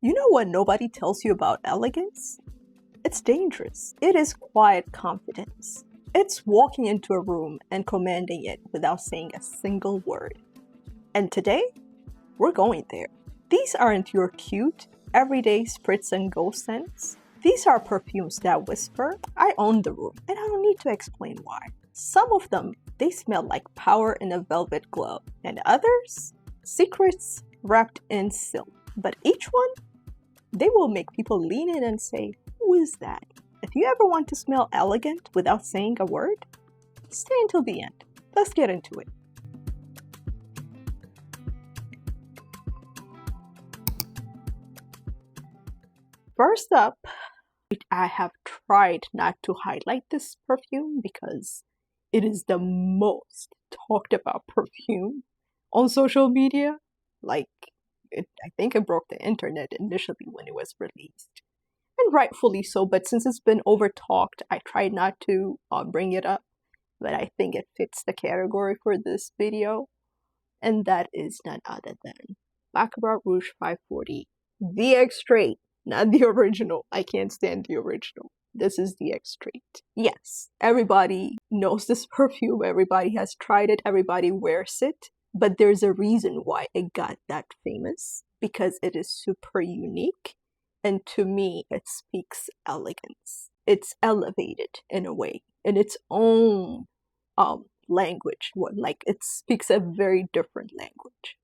You know what nobody tells you about elegance? It's dangerous. It is quiet confidence. It's walking into a room and commanding it without saying a single word. And today, we're going there. These aren't your cute, everyday spritz and go scents. These are perfumes that whisper, I own the room, and I don't need to explain why. Some of them, they smell like power in a velvet glove, and others, secrets wrapped in silk. But each one, they will make people lean in and say, who is that? If you ever want to smell elegant without saying a word, stay until the end. Let's get into it. First up, I have tried not to highlight this perfume because it is the most talked about perfume on social media. I think it broke the internet initially when it was released. And rightfully so, but since it's been over-talked, I tried not to bring it up. But I think it fits the category for this video. And that is none other than Baccarat Rouge 540. The Extrait, not the original. I can't stand the original. This is the Extrait. Yes, everybody knows this perfume. Everybody has tried it. Everybody wears it. But there's a reason why it got that famous. Because it is super unique. And to me, it speaks elegance. It's elevated in a way, in its own language. It speaks a very different language.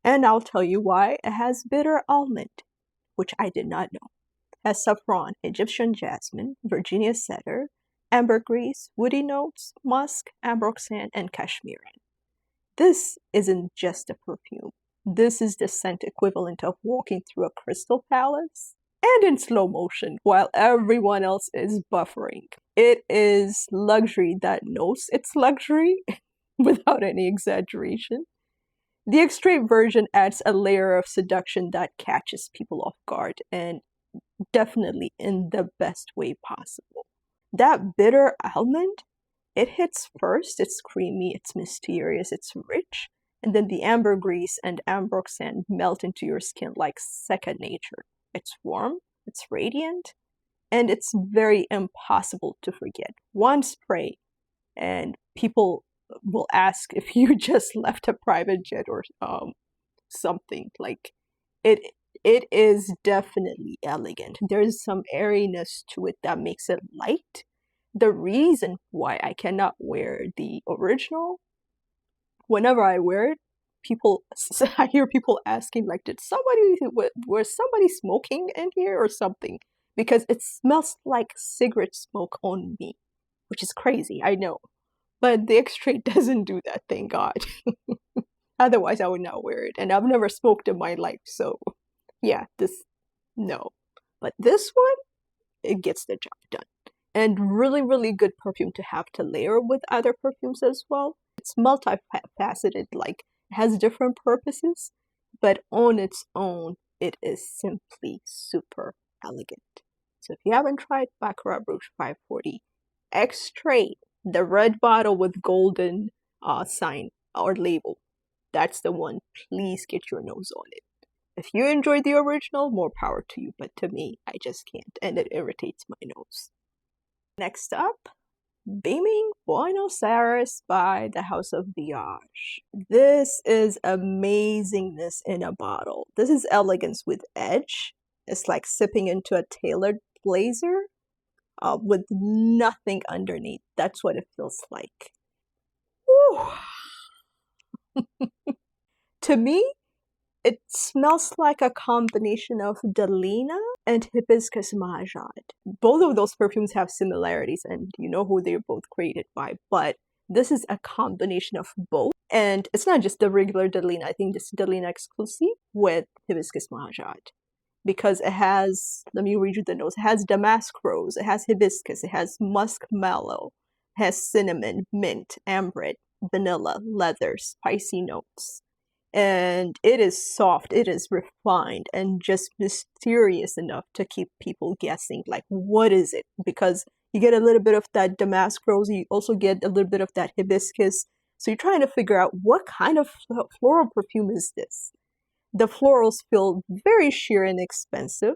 And I'll tell you why. It has bitter almond, which I did not know. It has saffron, Egyptian jasmine, Virginia cedar, ambergris, woody notes, musk, ambroxan, and cashmere. This isn't just a perfume. This is the scent equivalent of walking through a crystal palace and in slow motion while everyone else is buffering. It is luxury that knows it's luxury without any exaggeration. The Extrait version adds a layer of seduction that catches people off guard and definitely in the best way possible. That bitter almond, it hits first. It's creamy, it's mysterious, it's rich. And then the ambergris and ambroxan melt into your skin like second nature. It's warm, it's radiant, and it's very impossible to forget. One spray, and people will ask if you just left a private jet or something. It is definitely elegant. There's some airiness to it that makes it light. The reason why I cannot wear the original, whenever I wear it, I hear people asking, was somebody smoking in here or something? Because it smells like cigarette smoke on me, which is crazy, I know. But the Extrait doesn't do that, thank God. Otherwise, I would not wear it. And I've never smoked in my life, so yeah, no. But this one, it gets the job done. And really, really good perfume to have to layer with other perfumes as well. It's multifaceted, it has different purposes, but on its own, it is simply super elegant. So if you haven't tried Baccarat Rouge 540, Extrait, the red bottle with golden sign or label, that's the one. Please get your nose on it. If you enjoyed the original, more power to you, but to me, I just can't, and it irritates my nose. Next up, Beaming Buenos Aires by the House of Baniyas. This is amazingness in a bottle. This is elegance with edge. It's like sipping into a tailored blazer with nothing underneath. That's what it feels like. To me, it smells like a combination of Delina and Hibiscus Mahajad. Both of those perfumes have similarities, and you know who they're both created by, but this is a combination of both. And it's not just the regular Delina. I think this is Delina exclusive with Hibiscus Mahajad. Because it has, let me read you the notes, it has damask rose, it has hibiscus, it has musk mallow, it has cinnamon, mint, ambre, vanilla, leather, spicy notes. And it is soft, it is refined, and just mysterious enough to keep people guessing, what is it? Because you get a little bit of that damask rose, you also get a little bit of that hibiscus. So you're trying to figure out what kind of floral perfume is this? The florals feel very sheer and expensive,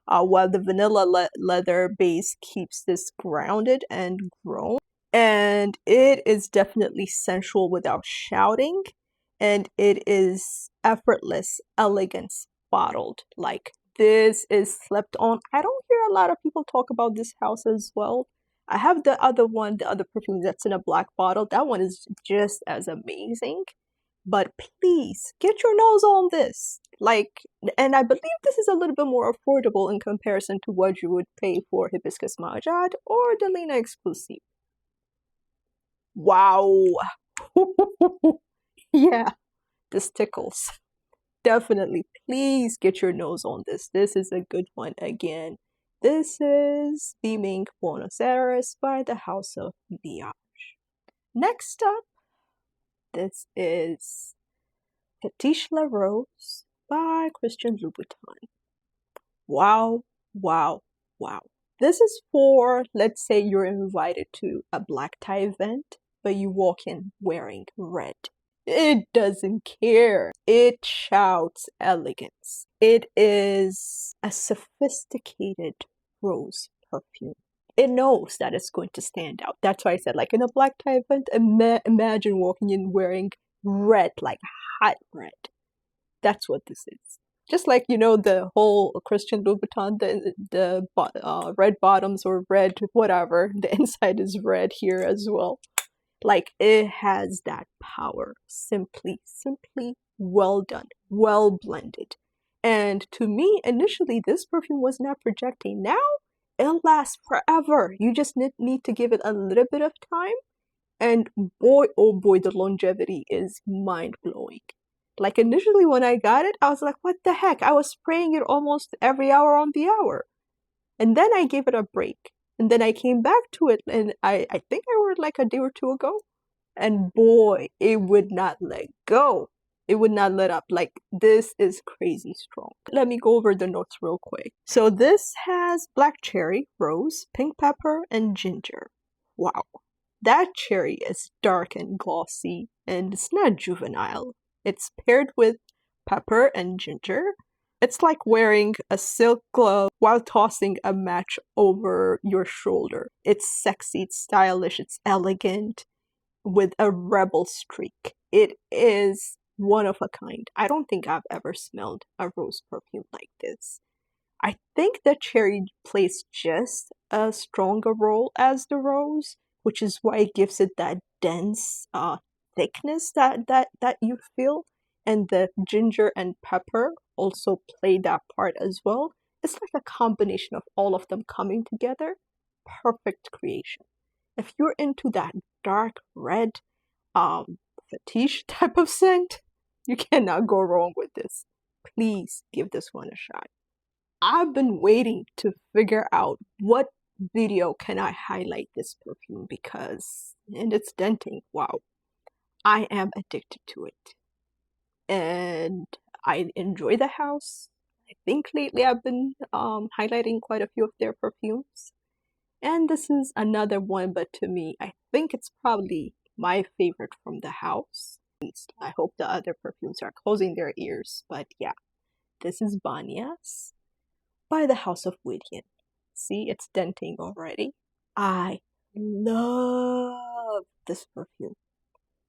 while the vanilla leather base keeps this grounded and grown. And it is definitely sensual without shouting, and it is effortless elegance bottled. Like, this is slept on. I don't hear a lot of people talk about this house as well. I have the other one, the other perfume that's in a black bottle. That one is just as amazing. But please get your nose on this. Like, and I believe this is a little bit more affordable in comparison to what you would pay for Hibiscus Majad or Delina Exclusive. Wow. Yeah, this tickles. Definitely, please get your nose on this. This is a good one again. This is Beaming Buenos Aires by the House of Rouge. Next up, this is Fetiche La Rose by Christian Louboutin. Wow, wow, wow. This is for, let's say you're invited to a black tie event, but you walk in wearing red. It doesn't care. It shouts elegance. It is a sophisticated rose perfume. It knows that it's going to stand out. That's why I said, like, in a black tie event, imagine walking in wearing red, like hot red. That's what this is. Just like, you know, the whole Christian Louboutin, the red bottoms or red whatever, the inside is red here as well. Like, it has that power. Simply well done, well blended. And to me, initially, this perfume was not projecting. Now, it'll last forever. You just need to give it a little bit of time. And boy, oh boy, the longevity is mind-blowing. Like, initially when I got it, I was like, what the heck? I was spraying it almost every hour on the hour. And then I gave it a break. And then I came back to it, and I think I wore it like a day or two ago. And boy, it would not let go. It would not let up. Like, this is crazy strong. Let me go over the notes real quick. So this has black cherry, rose, pink pepper, and ginger. Wow. That cherry is dark and glossy, and it's not juvenile. It's paired with pepper and ginger. It's like wearing a silk glove while tossing a match over your shoulder. It's sexy, it's stylish, it's elegant, with a rebel streak. It is one of a kind. I don't think I've ever smelled a rose perfume like this. I think the cherry plays just as strong a role as the rose, which is why it gives it that dense thickness that you feel. And the ginger and pepper also play that part as well. It's like a combination of all of them coming together. Perfect creation. If you're into that dark red fetiche type of scent, you cannot go wrong with this. Please give this one a shot. I've been waiting to figure out what video can I highlight this perfume because, and it's denting, wow. I am addicted to it. And I enjoy the house. I think lately I've been highlighting quite a few of their perfumes. And this is another one, but to me, I think it's probably my favorite from the house. I hope the other perfumes are closing their ears, but yeah. This is Baniyas by the House of Wydian. See, it's denting already. I love this perfume.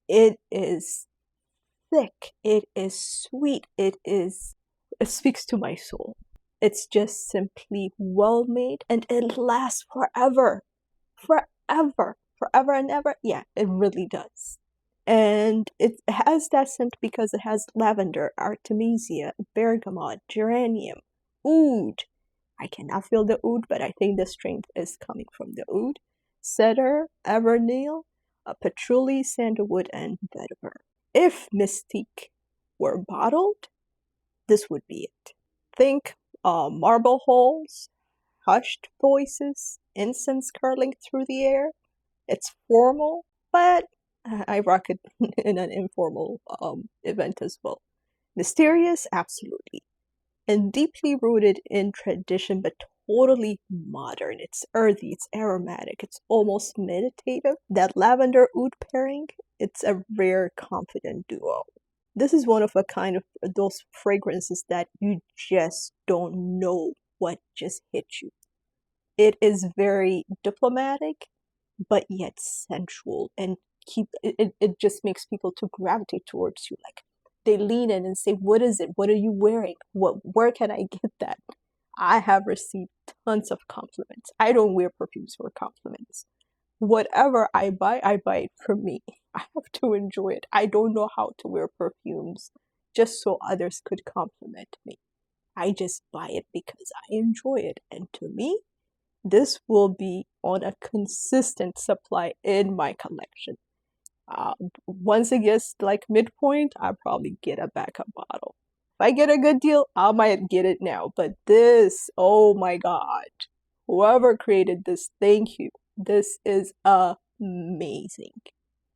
It is thick, it is sweet, it speaks to my soul. It's just simply well made, and it lasts forever. Forever and ever. Yeah, it really does. And it has that scent because it has lavender, artemisia, bergamot, geranium, oud. I cannot feel the oud, but I think the strength is coming from the oud. Cedar, everneal, patchouli, sandalwood, and vetiver. If Mystique were bottled, this would be it. Think marble halls, hushed voices, incense curling through the air. It's formal, but I rock it in an informal event as well. Mysterious, absolutely. And deeply rooted in tradition, but totally modern. It's earthy, it's aromatic, it's almost meditative. That lavender oud pairing, it's a rare confident duo. This is one of a kind of those fragrances that you just don't know what just hit you. It is very diplomatic, but yet sensual, and it just makes people to gravitate towards you. Like they lean in and say, "What is it? What are you wearing? Where can I get that?" I have received tons of compliments. I don't wear perfumes for compliments. Whatever I buy it for me. I have to enjoy it. I don't know how to wear perfumes just so others could compliment me. I just buy it because I enjoy it. And to me, this will be on a consistent supply in my collection. Once it gets like midpoint, I'll probably get a backup bottle. If I get a good deal, I might get it now. But this, oh my God, whoever created this, thank you. This is amazing.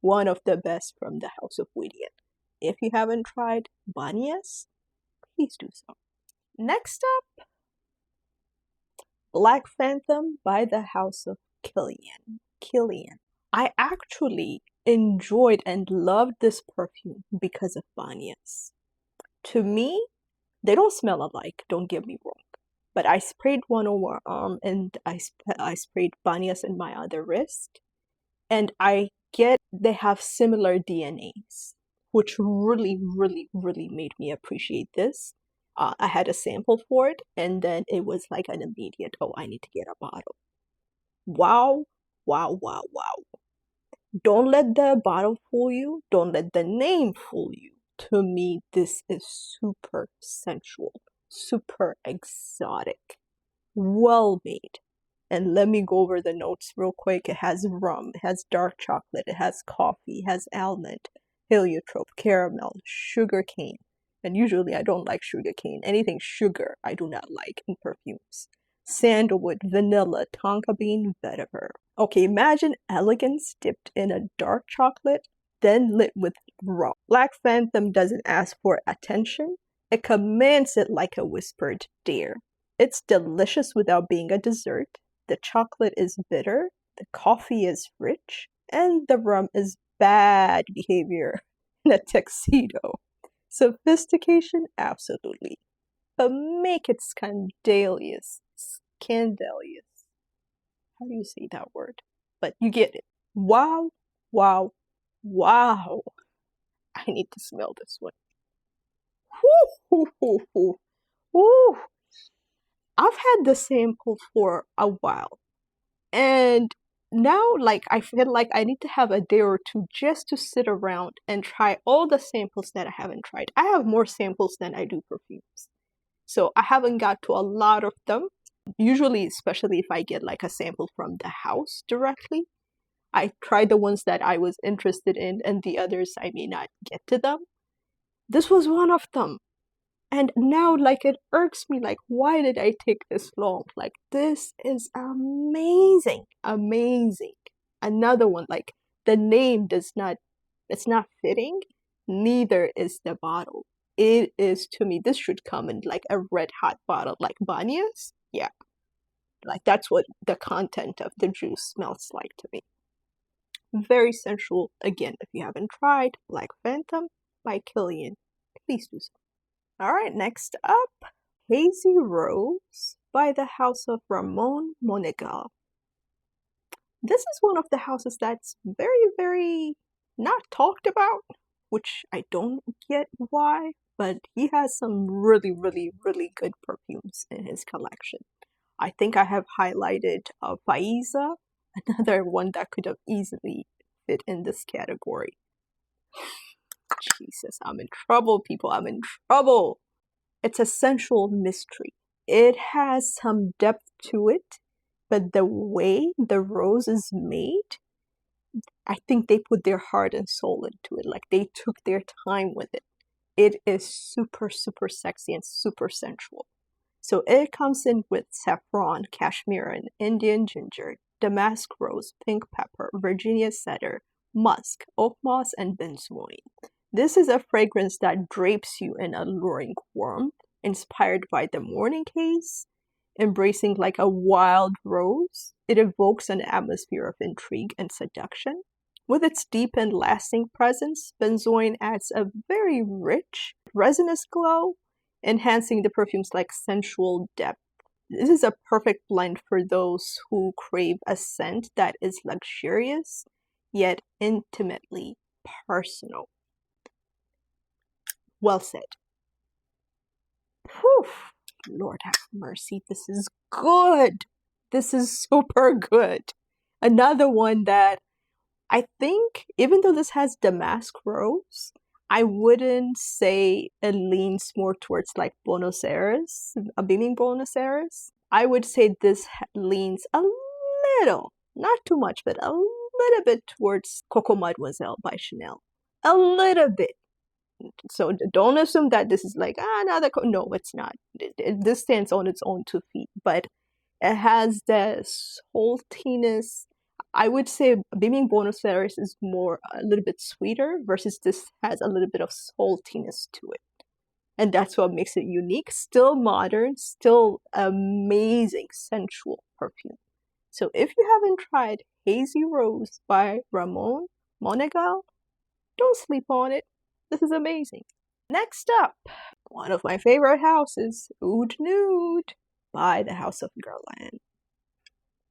One of the best from the House of Whittier. If you haven't tried Baniyas, please do so. Next up, Black Phantom by the House of Killian. I actually enjoyed and loved this perfume because of Baniyas. To me, they don't smell alike, don't get me wrong. But I sprayed one on my arm and I sprayed Baniyas in my other wrist. And I get they have similar DNAs, which really, really, really made me appreciate this. I had a sample for it, and then it was like an immediate, oh, I need to get a bottle. Wow, wow, wow, wow. Don't let the bottle fool you. Don't let the name fool you. To me, this is super sensual, super exotic, well made. And let me go over the notes real quick. It has rum, it has dark chocolate, it has coffee, it has almond, heliotrope, caramel, sugar cane. And usually I don't like sugar cane. Anything sugar I do not like in perfumes. Sandalwood, vanilla, tonka bean, vetiver. Okay, imagine elegance dipped in a dark chocolate, then lit with rum. Black Phantom doesn't ask for attention. It commands it like a whispered dare. It's delicious without being a dessert. The chocolate is bitter, the coffee is rich, and the rum is bad behavior in a tuxedo. Sophistication? Absolutely. But make it scandalous. Scandalous. How do you say that word? But you get it. Wow, wow, wow. I need to smell this one. Whoo, hoo, hoo, hoo. I've had the sample for a while. And now, like, I feel like I need to have a day or two just to sit around and try all the samples that I haven't tried. I have more samples than I do perfumes. So I haven't got to a lot of them. Usually, especially if I get like a sample from the house directly, I try the ones that I was interested in, and the others I may not get to them. This was one of them. And now, like, it irks me, like, why did I take this long? Like, this is amazing. Amazing. Another one, like, the name does not, it's not fitting. Neither is the bottle. It is, to me, this should come in like a red hot bottle, like Baniyas. Yeah. Like, that's what the content of the juice smells like to me. Very sensual. Again, if you haven't tried Black Phantom by Killian, please do so. All right, next up, Hazy Rose by the House of Ramon Monegal. This is one of the houses that's very, very not talked about, which I don't get why, but he has some really, really, really good perfumes in his collection. I think I have highlighted Faiza, another one that could have easily fit in this category. Jesus, I'm in trouble, people. I'm in trouble. It's a sensual mystery. It has some depth to it, but the way the rose is made, I think they put their heart and soul into it. Like they took their time with it. It is super, super sexy and super sensual. So it comes in with saffron, cashmere, Indian ginger, damask rose, pink pepper, Virginia cedar, musk, oak moss, and benzoin. This is a fragrance that drapes you in alluring warmth, inspired by the morning haze, embracing like a wild rose. It evokes an atmosphere of intrigue and seduction, With its deep and lasting presence, benzoin adds a very rich, resinous glow, enhancing the perfume's like sensual depth. This is a perfect blend for those who crave a scent that is luxurious, yet intimately personal. Well said. Whew. Lord have mercy, this is good. This is super good. Another one that I think, even though this has damask rose, I wouldn't say it leans more towards like Buenos Aires, a beaming Buenos Aires. I would say this leans a little, not too much, but a little bit towards Coco Mademoiselle by Chanel. A little bit. So don't assume that this is like, another, no, it's not. This stands on its own 2 feet, but it has the saltiness. I would say Beaming Buenos Aires is more a little bit sweeter versus this has a little bit of saltiness to it. And that's what makes it unique. Still modern, still amazing, sensual perfume. So if you haven't tried Hazy Rose by Ramon Monegal, don't sleep on it. This is amazing. Next up, one of my favorite houses, Oud Nude by the House of Guerlain.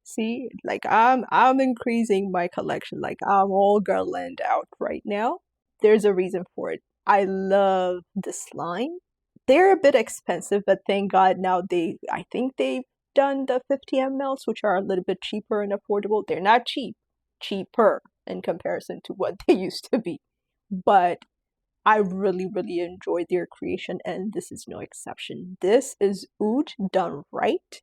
See, like I'm increasing my collection. Like I'm all Guerlain out right now. There's a reason for it. I love this line. They're a bit expensive, but thank God now I think they've done the 50 mLs, which are a little bit cheaper and affordable. They're not cheap, cheaper in comparison to what they used to be. But I really, really enjoyed their creation, and this is no exception. This is Oud done right.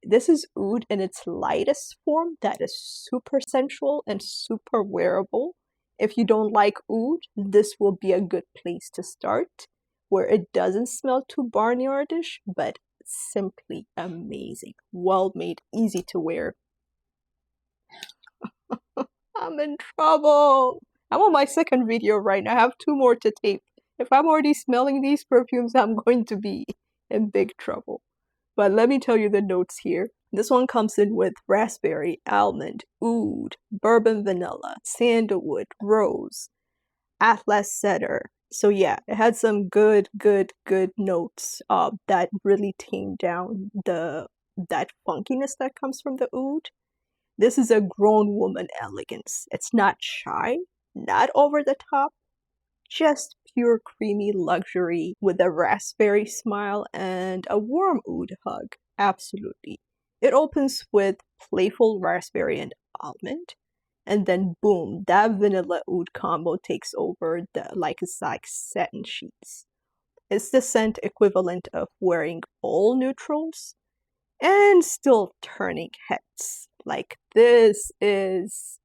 This is Oud in its lightest form that is super sensual and super wearable. If you don't like Oud, this will be a good place to start, where it doesn't smell too barnyardish, but simply amazing. Well made, easy to wear. I'm in trouble. I'm on my second video right now. I have 2 more to tape. If I'm already smelling these perfumes, I'm going to be in big trouble. But let me tell you the notes here. This one comes in with raspberry, almond, oud, bourbon vanilla, sandalwood, rose, Atlas cedar. So yeah, it had some good notes that really tame down that funkiness that comes from the oud. This is a grown woman elegance. It's not shy, not over the top, just pure creamy luxury with a raspberry smile and a warm oud hug. Absolutely. It opens with playful raspberry and almond, and then boom, that vanilla oud combo takes over it's like satin sheets. It's the scent equivalent of wearing all neutrals and still turning heads. Like this is,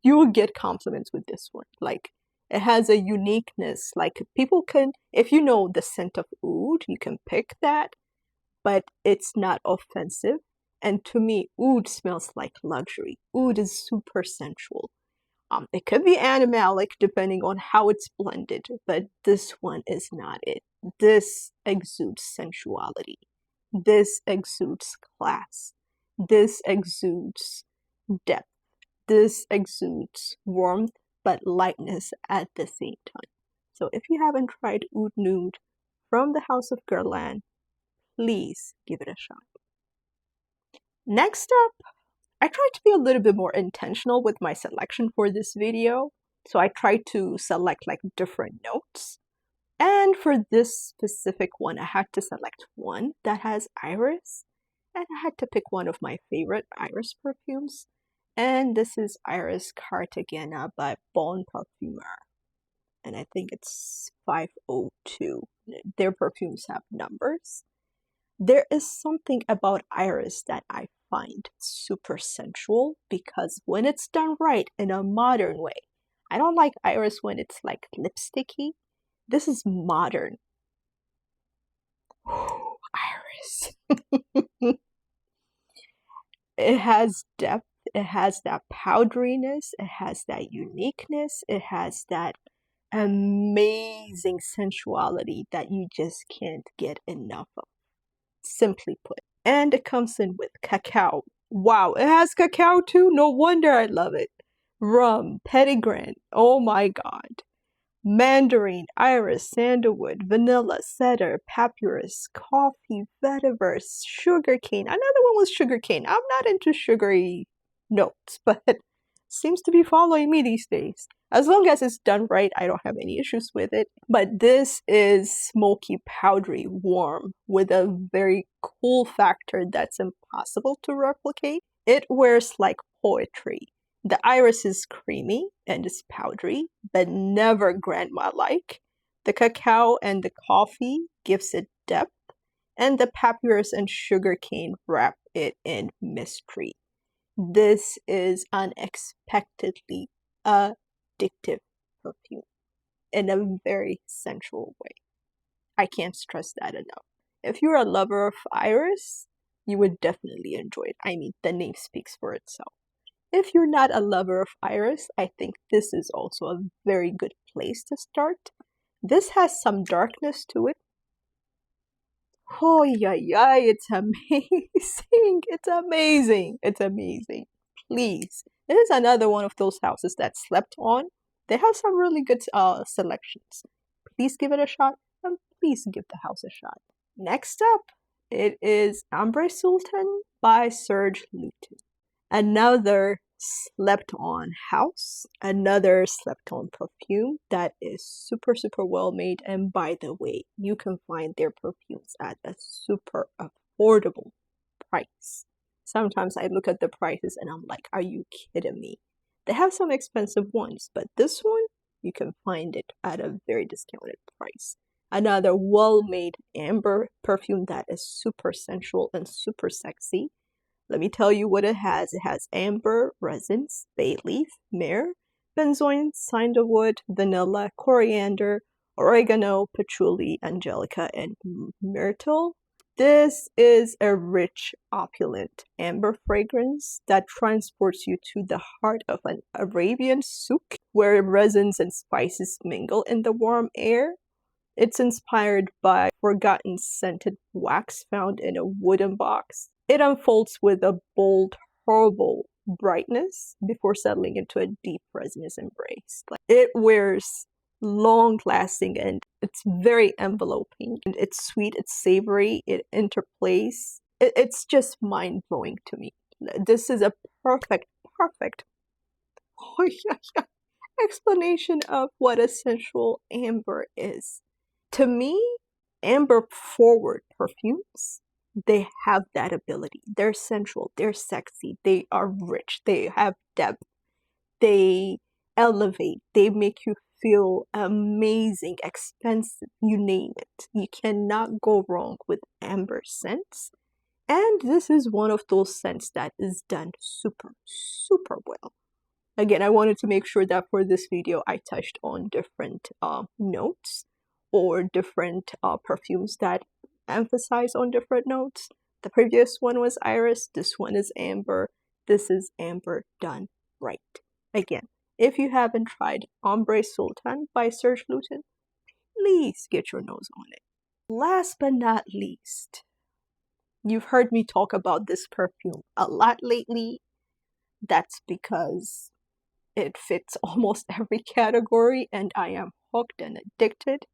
you will get compliments with this one. Like it has a uniqueness. Like people can, if you know the scent of oud, you can pick that, but it's not offensive. And to me, oud smells like luxury. Oud is super sensual. It could be animalic depending on how it's blended, but this one is not it. This exudes sensuality. This exudes class. This exudes depth. This exudes warmth, but lightness at the same time. So if you haven't tried Oud Nude from the House of Guerlain, please give it a shot. Next up, I tried to be a little bit more intentional with my selection for this video. So I tried to select like different notes. And for this specific one, I had to select one that has iris. And I had to pick one of my favorite iris perfumes. And this is Iris Cartagena by Bon Parfumeur. And I think it's 502. Their perfumes have numbers. There is something about Iris that I find super sensual because when it's done right in a modern way, I don't like Iris when it's like lipsticky. This is modern. Iris. It has depth. It has that powderiness. It has that uniqueness. It has that amazing sensuality that you just can't get enough of. Simply put. And it comes in with cacao. Wow, it has cacao too? No wonder I love it. rum, petitgrain, oh my god. Mandarin, iris, sandalwood, vanilla, cedar, papyrus, coffee, vetiver, sugarcane. Another one was sugarcane. I'm not into sugary notes, but seems to be following me these days. As long as it's done right, I don't have any issues with it. But this is smoky, powdery, warm, with a very cool factor that's impossible to replicate. It wears like poetry. The iris is creamy and is powdery, but never grandma-like. The cacao and the coffee gives it depth, and the papyrus and sugarcane wrap it in mystery. This is unexpectedly addictive perfume in a very sensual way. I can't stress that enough. If you're a lover of iris, you would definitely enjoy it. I mean, the name speaks for itself. If you're not a lover of iris, I think this is also a very good place to start. This has some darkness to it. Oh yeah, yeah, it's amazing. It's amazing. It's amazing. Please. This is another one of those houses that slept on. They have some really good selections. Please give it a shot, and please give the house a shot. Next up, it is Ambre Sultan by Serge Lutens. Another slept on house, another slept on perfume that is super well made. And by the way, you can find their perfumes at a super affordable price. Sometimes I look at the prices and I'm like, are you kidding me? They have some expensive ones, but this one you can find it at a very discounted price. Another well-made amber perfume that is super sensual and super sexy. Let me tell you what it has. It has amber, resins, bay leaf, myrrh, benzoin, sandalwood, vanilla, coriander, oregano, patchouli, angelica, and myrtle. This is a rich, opulent amber fragrance that transports you to the heart of an Arabian souk, where resins and spices mingle in the warm air. It's inspired by forgotten scented wax found in a wooden box. It unfolds with a bold, herbal brightness before settling into a deep resinous embrace. It wears long-lasting and it's very enveloping. And it's sweet, it's savory, it interplays. It's just mind-blowing to me. This is a perfect oh, yeah, explanation of what a sensual amber is. To me, amber forward perfumes, they have that ability. They're sensual, they're sexy, they are rich, they have depth, they elevate, they make you feel amazing, expensive, you name it. You cannot go wrong with amber scents. And this is one of those scents that is done super well. Again, I wanted to make sure that for this video, I touched on different notes or different perfumes that emphasize on different notes. The previous one was iris, this one is amber, this is amber done right. Again, if you haven't tried Ambre Sultan by Serge Lutens, please get your nose on it. Last but not least, you've heard me talk about this perfume a lot lately. That's because it fits almost every category and I am hooked and addicted.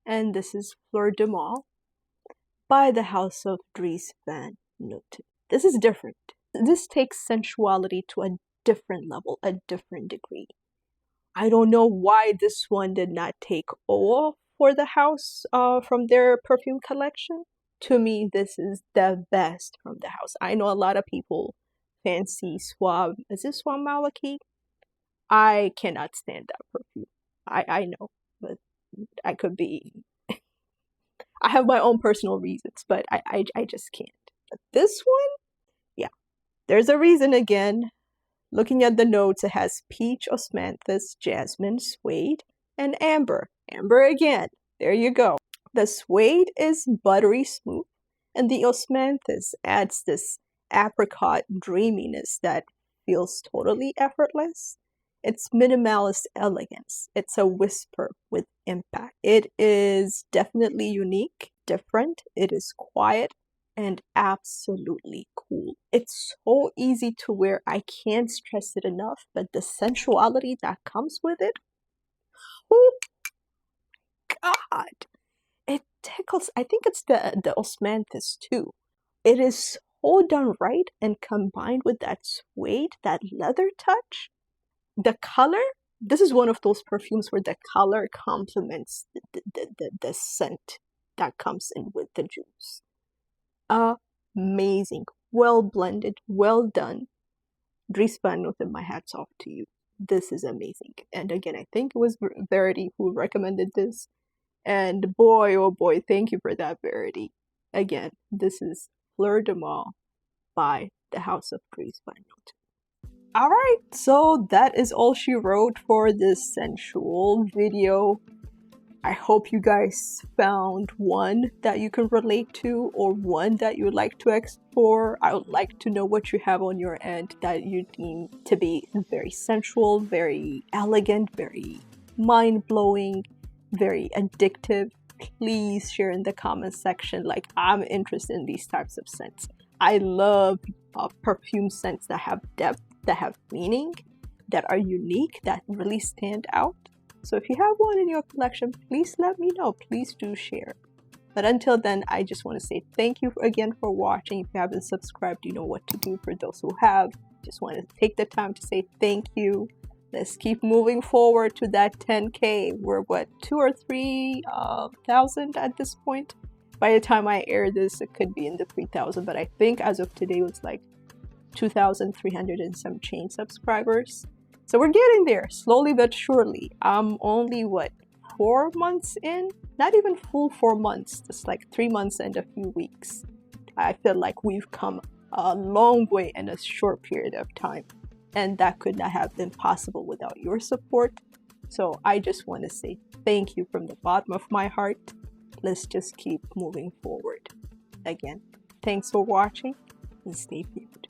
And this is Fleur de Mal by the house of Dries Van Noten. This is different. This takes sensuality to a different level, a different degree. I don't know why this one did not take all for the house from their perfume collection. To me, this is the best from the house. I know a lot of people fancy Suave. Is this Suave Maliki? I cannot stand that perfume. I know, but I could be. I have my own personal reasons, but I just can't. But this one, yeah, there's a reason again. Looking at the notes, it has peach, osmanthus, jasmine, suede, and amber. Amber again. There you go. The suede is buttery smooth, and the osmanthus adds this apricot dreaminess that feels totally effortless. It's minimalist elegance. It's a whisper with impact. It is definitely unique, different. It is quiet and absolutely cool. It's so easy to wear. I can't stress it enough, but the sensuality that comes with it, oh God, it tickles. I think it's the osmanthus too. It is so done right and combined with that suede, that leather touch. The color, this is one of those perfumes where the color complements the scent that comes in with the juice. Amazing. Well blended, well done. Dries Van Noten, my hat's off to you. This is amazing. And again, I think it was Verity who recommended this. And boy, oh boy, thank you for that, Verity. Again, this is Fleur de Mal by the House of Dries Van Noten. Alright, so that is all she wrote for this sensual video. I hope you guys found one that you can relate to or one that you would like to explore. I would like to know what you have on your end that you deem to be very sensual, very elegant, very mind-blowing, very addictive. Please share in the comment section. Like, I'm interested in these types of scents. I love perfume scents that have depth, that have meaning, that are unique, that really stand out. So if you have one in your collection, please let me know. Please do share. But until then, I just want to say thank you again for watching. If you haven't subscribed, you know what to do. For those who have, just want to take the time to say thank you. Let's keep moving forward to that 10K. We're what, 2,000 or 3,000 at this point? By the time I air this, it could be in the 3,000. But I think as of today, it was like 2,300 and some change subscribers. So we're getting there, slowly but surely. I'm only, what, 4 months in? Not even full 4 months, just like 3 months and a few weeks. I feel like we've come a long way in a short period of time. And that could not have been possible without your support. So I just want to say thank you from the bottom of my heart. Let's just keep moving forward. Again, thanks for watching and stay tuned.